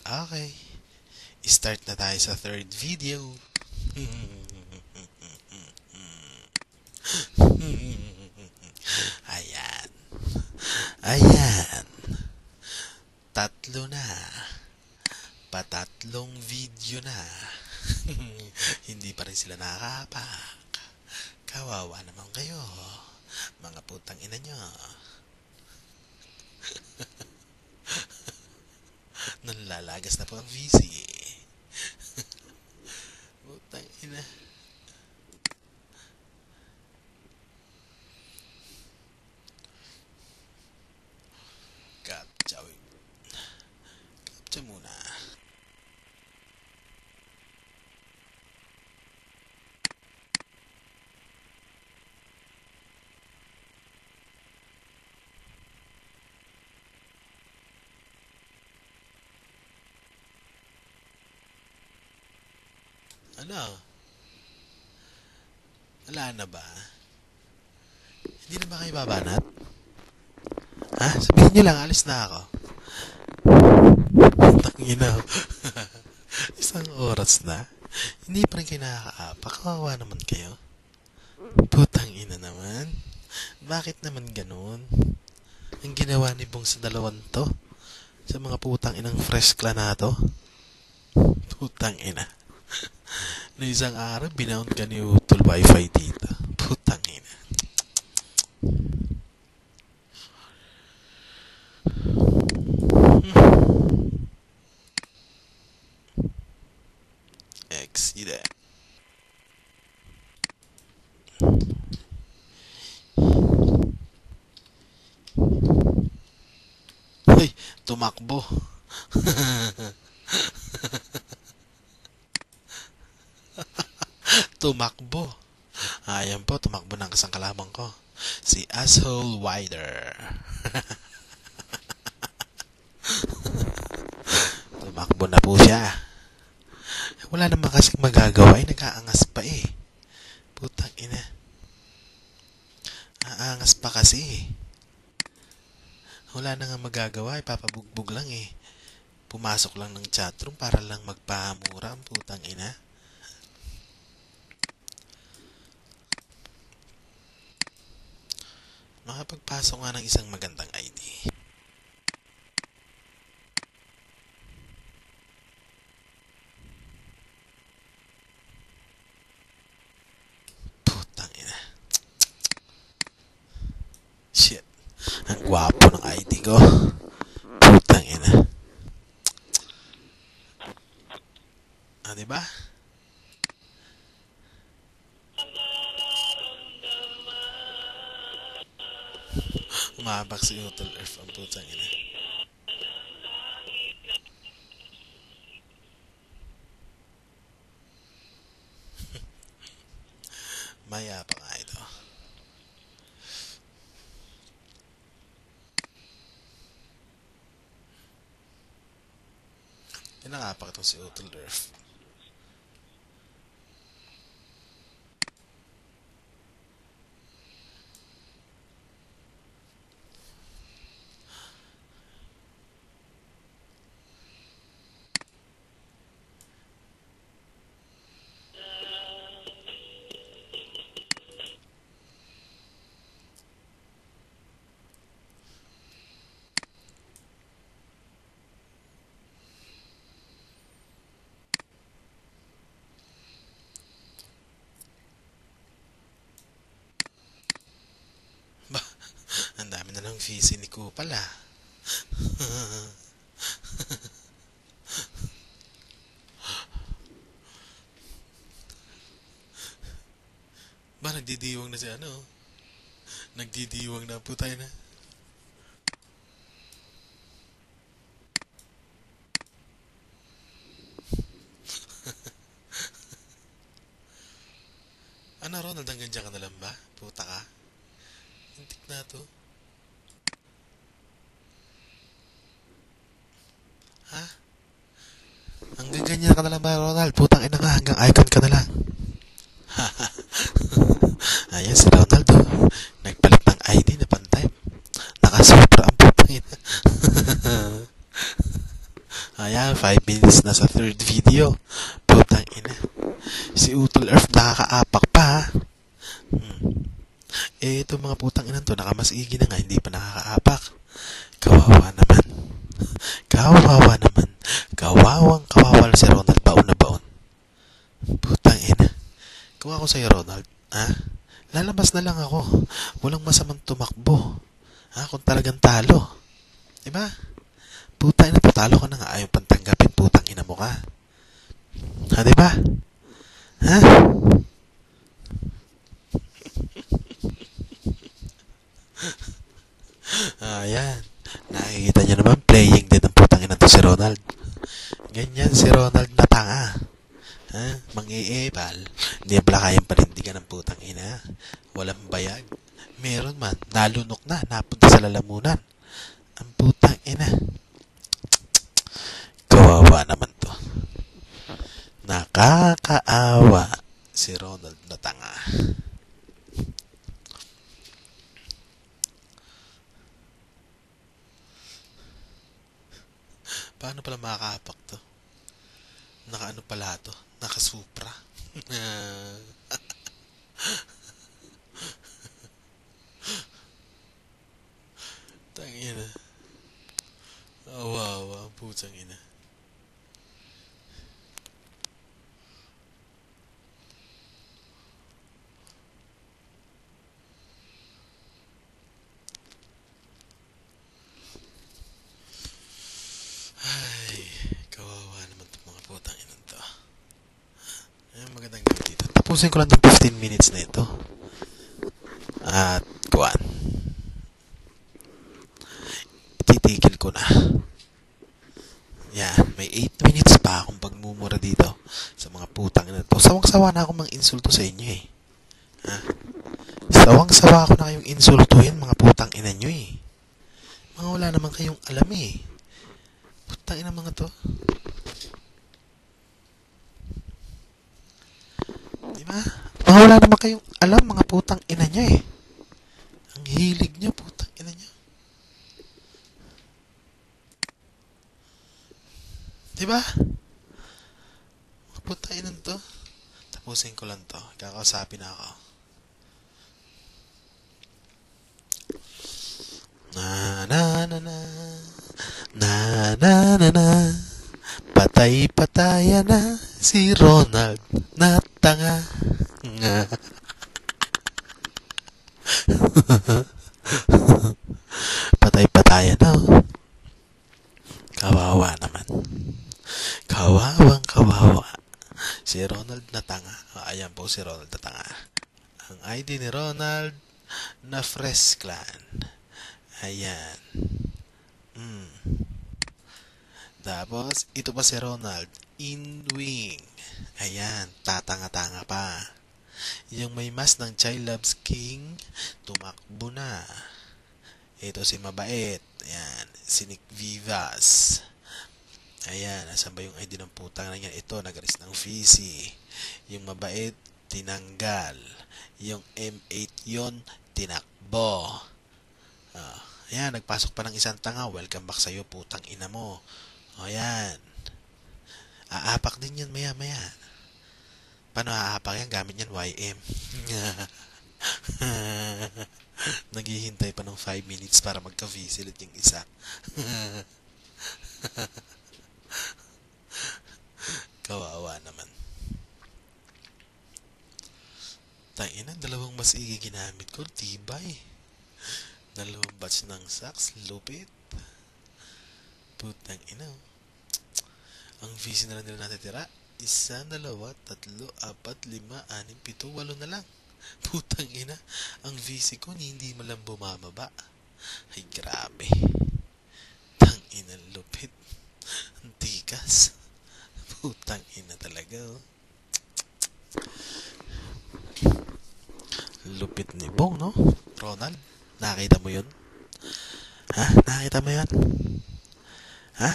Okay, start na tayo sa third video. Ayan. Ayan. Tatlo na. Patatlong video na. Hindi pa rin sila nakakapak. Kawawa naman kayo, mga putang ina nyo. Nanlalagas na po ang VC. Putang ina. Kapcha muna. Ano? Wala na ba? Hindi na ba kayo babanat? Ha? Sabihin nyo lang, alis na ako. Tangina. Isang oras na. Hindi pa rin kayo nakakaapak. Kawawa naman kayo. Putang ina naman. Bakit naman ganun? Ang ginawa ni Bong sa dalawan to? Sa mga putang inang fresh clan na to? Putang ina. Na isang araw, binound ka ni Utol Wi-Fi dito. Putang ina. Exit. Ay, tumakbo. Tumakbo. Ayan po, tumakbo ng kasang kalamang ko. Si Asshole Wider. Tumakbo na po siya. Wala naman kasing magagawa, nag-aangas pa eh. Putang ina. Aangas pa kasi. Wala na nga magagawa, ipapabugbog lang eh. Pumasok lang ng chatroom para lang magpahamura ang putang ina. Makapagpasok nga ng isang magandang ID. Putang ina. Shit. Ang gwapo ng ID ko. Putang ina. Ah, diba? Umabak si Utol Earth ang putang ina. Maya pa nga ito. Tinakapak ito si Utol Earth. Ang dami na lang VC ni Kupal ah. Ba, nagdidiwang na si ano? Nagdidiwang na po tayo na. Ano Ronald, hanggang dyan ka na lang ba? Puta ka. Hintik na to. Ha? Hanggang ganyan ka na lang ba Ronald? Putang ina nga, hanggang icon ka na lang. Ayan si Ronaldo. Nagpalit ng ID na pantay. Nakasupra ang putang ina. Ayan, 5 minutes na sa third video. Putang ina. Si Utol Earth nakakaapak pa ha. Itong mga putang ina to, nakamasigi na nga, hindi pa nakakaapak. Kawawa naman. Kawawa naman. Kawawang kawawal si Ronald, baon na baon. Putang ina. Kung ako sa'yo, Ronald, ha? Lalabas na lang ako. Walang masamang tumakbo. Ha? Kung talagang talo. Diba? Putang ina, tatalo ka na nga. Ayaw pantanggapin, putang ina mo ka. Ha, diba? Ha? Ayan. Nakikita niyo naman, playing din ang putang ina to si Ronald. Ganyan si Ronald na tanga. Ha? Mang-iipal. Hindi pala kayang panindigan ng putang ina. Walang bayag. Meron man. Nalunok na. Napunta sa lalamunan. Ang putang ina. Kawawa naman to. Nakakaawa si Ronald na tanga. Paano pala makakaapak to? Nakaano pala to? Nakasupra. Tangina. Awawa, putang ina. Ay, kawawa naman itong mga putang ina to. Ay, magandang gabi dito. Tapusin ko lang ng 15 minutes na ito. At, kuwan. Titigil ko na. Yan, may 8 minutes pa akong pagmumura dito sa mga putang ina to. Sawang-sawa na akong mang-insulto sa inyo eh. Ha? Sawang-sawa ako na kayong insultuhin mga putang ina nyo eh. Mga wala naman kayong alam eh. Putang ina mga to. Diba? Mga wala naman kayong alam mga putang ina nyo eh. Ang hilig nyo, putang ina nyo. Diba? Mga putang ina to. Tapusin ko lang to. Kakausapin na ako. Na na na na na na na na patay-pataya na si Ronald na tanga nga. Patay-pataya na oh. Kawawa naman. Kawawang kawawa si Ronald na tanga. Ayan po si Ronald na tanga. Ang ID ni Ronald na Fresh Clan. Ayan. Tapos, ito pa si Ronald. In-wing. Ayan. Tatanga-tanga pa. Yung may mas ng Child Loves King, tumakbo na. Ito si Mabait. Ayan. Si Nick Vivas. Ayan. Asan ba yung ID ng putang na yan? Ito, nag-aris ng Fizzy. Yung Mabait, tinanggal. Yung M8 yon tinakbo. Ayan, nagpasok pa ng isang tanga. Welcome back sa'yo, putang ina mo. Ayan. Aapak din yan maya-maya. Paano aapak yan? Gamit yan YM. Naghihintay pa ng 5 minutes para magka-visilit yung isa. Kawawa naman. Tangina, dalawang masigi ginamit ko. Tibay. Dalawang batch ng sacks. Lupit. Putang ina. Ang VC na lang nila natitira. 1, 2, 3, 4, 5, 6, 7, 8 na lang. Putang ina. Ang VC ko hindi malang bumababa. Ay grabe. Tang ina, lupit. Ang tikas. Putang ina talaga oh. Lupit ni Bong no? Ronald, nakita mo yun? Ha? Nakita mo yun? Ha?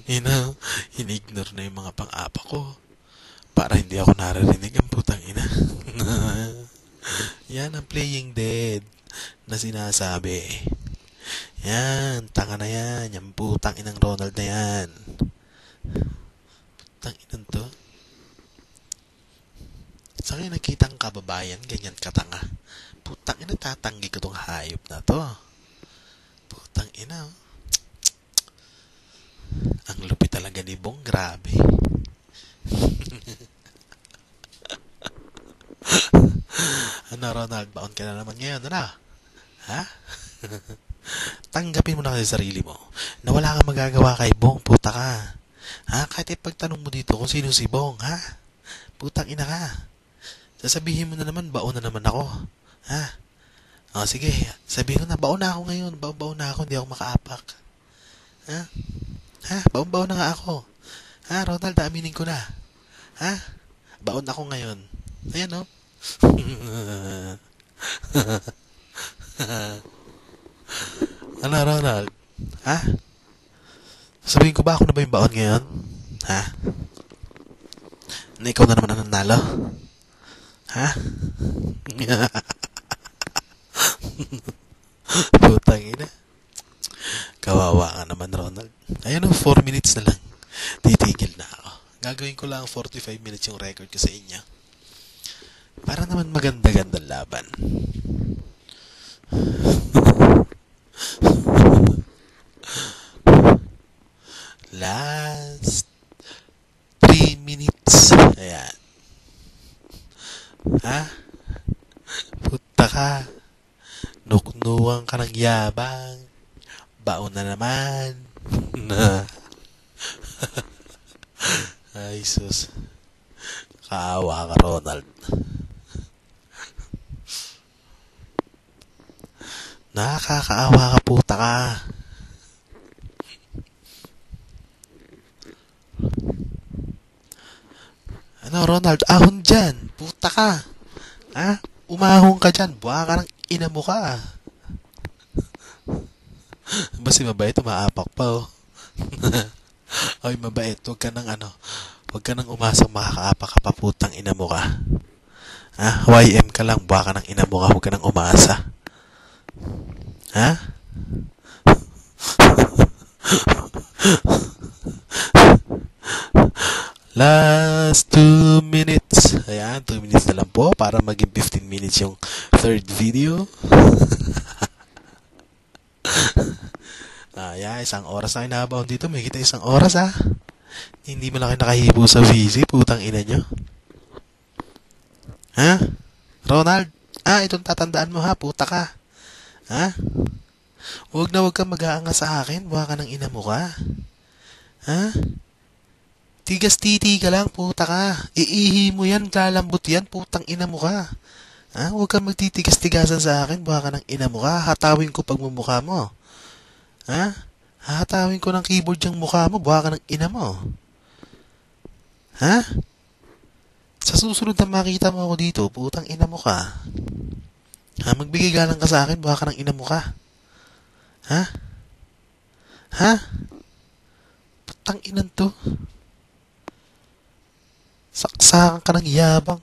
Ina, in-ignore na yung mga pang-apa ko para hindi ako naririnig ang putang ina. Yan ang playing dead na sinasabi. Yan, tanga na yan. Yung putang inang Ronald na yan. Putang inang to. Saan kayo nakitang kababayan, ganyan katanga? Putang ina, tatanggi ko tong hayop na to. Putang ina, oh. Ang lupit talaga ni Bong, grabe. Ano, Ronald, baon ka na naman ngayon, ano? Ha? Tanggapin mo na kasi sarili mo na wala kang magagawa kay Bong, puta ka. Ha? Kahit ipagtanong mo dito kung sino si Bong, ha? Putang ina ka. Sasabihin mo na naman, baon na naman ako. Ha? O, sige, sabihin ko na, baon na ako ngayon. Baon na ako, hindi ako makaapak. Ha? Ha? Baon na nga ako. Ha, Ronald, aminin ko na. Ha? Baon ako ngayon. Ayan, no? Ano, Ronald? Ha? Sabihin ko ba ako na ba yung baon ngayon? Ha? Na ikaw na naman ang nanalo? Ha? Putang ina. Kawawa ka naman, Ronald. Ayan o, 4 minutes na lang. Titigil na ako. Gagawin ko lang 45 minutes yung record ko sa inyo. Para naman maganda-gandang laban. Last 3 minutes. Ayan. Ha? Puta ka. Nuknuwang ka ng yabang. Baon na naman. Ay, sus. Kaawa ka, Ronald. Nakakaawa ka, puta ka. Ano, Ronald? Ahon dyan. Puta ka. Ha? Umahon ka dyan. Buha ka ng ina mo ka. Basta mabait, umaapak pa, oh. Ay, mabait. Huwag ka nang umasang makakaapak ka pa, putang ina mo ka. Ha? YM ka lang, buha ka ng ina mo ka. Huwag ka nang umasa. Ha? Last 2 minutes. Ayan, 2 minutes na lang po para maging 15 minutes yung third video. Ayan, 1 oras na inabaon dito. May kita 1 oras, ha? Hindi mo lang kayo nakahibo sa VC, putang ina nyo. Ha? Ronald? Itong tatandaan mo, ha? Puta ka. Ha? Huwag kang mag-aangas sa akin. Buha ka ng ina mo ka. Ha? Tigas titi ka lang, puta ka. Iihi mo yan, lalambot yan, putang ina mo ka. Ha? Huwag kang magtitigas-tigasan sa akin. Buha ka ng ina mo ka. Hatawin ko pagmumukha mo. Ha? Hatawin ko ng keyboard yung mukha mo. Buha ka ng ina mo. Ha? Sa susunod na makita mo ako dito, putang ina mo ka. Ha? Magbigay galang ka sa akin. Buha ka ng ina mo ka. Ha? Ha? Putang inan to. Saksakan ka ng yabang.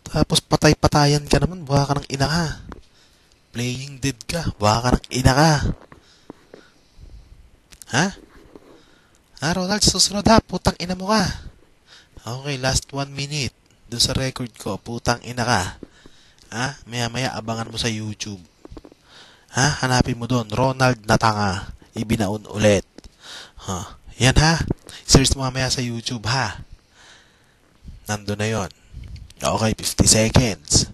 Tapos patay-patayan ka naman. Buha ka ng ina ka. Playing dead ka. Buha ka ng ina ka. Ha? Ha, Ronald? Susunod, ha? Putang ina mo ka. Okay, last 1 minute. Doon sa record ko, putang ina ka. Ha? Maya-maya abangan mo sa YouTube. Ha? Hanapin mo doon. Ronald na tanga. Ibinaon ulit. Ha? Yan, ha? Search mo mamaya sa YouTube, ha? Nandun na yon. Okay, 50 seconds.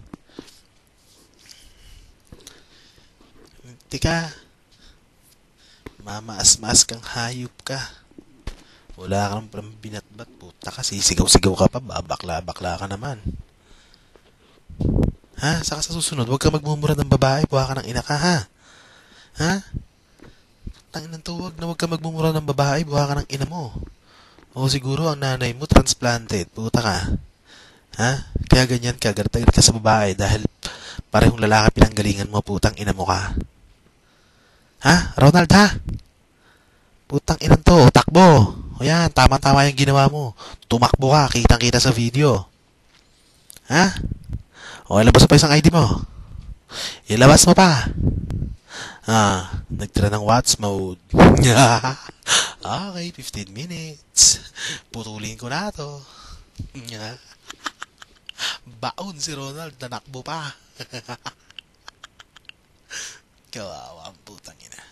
Tika. Mamaas-maas kang hayop ka. Wala kang binatbat. Puta ka, sisigaw-sigaw ka pa. Babakla-bakla ka naman. Ha? Saka sa susunod, huwag ka magmumura ng babae. Buha ka ng ina ka, ha? Ha? Tangin ng tuwag na huwag ka magmumura ng babae. Buha ka ng ina mo. O siguro ang nanay mo transplanted. Puta ka. Ha? Kaya ganyan ka. Gartagad ka sa babae dahil parehong lalaki pinanggalingan mo. Putang ina mo ka. Ha? Ronald, ha? Putang inan to. Takbo. O yan, tama-tama yung ginawa mo. Tumakbo ka. Kitang-kita sa video. Ha? O ilabas mo pa isang ID mo. Ilabas mo pa. Nagtira ng watch mode. Okay, 15 minutes. Putulin ko na to. Baon si Ronald, nanakbo pa. Kawawa ang putang ina.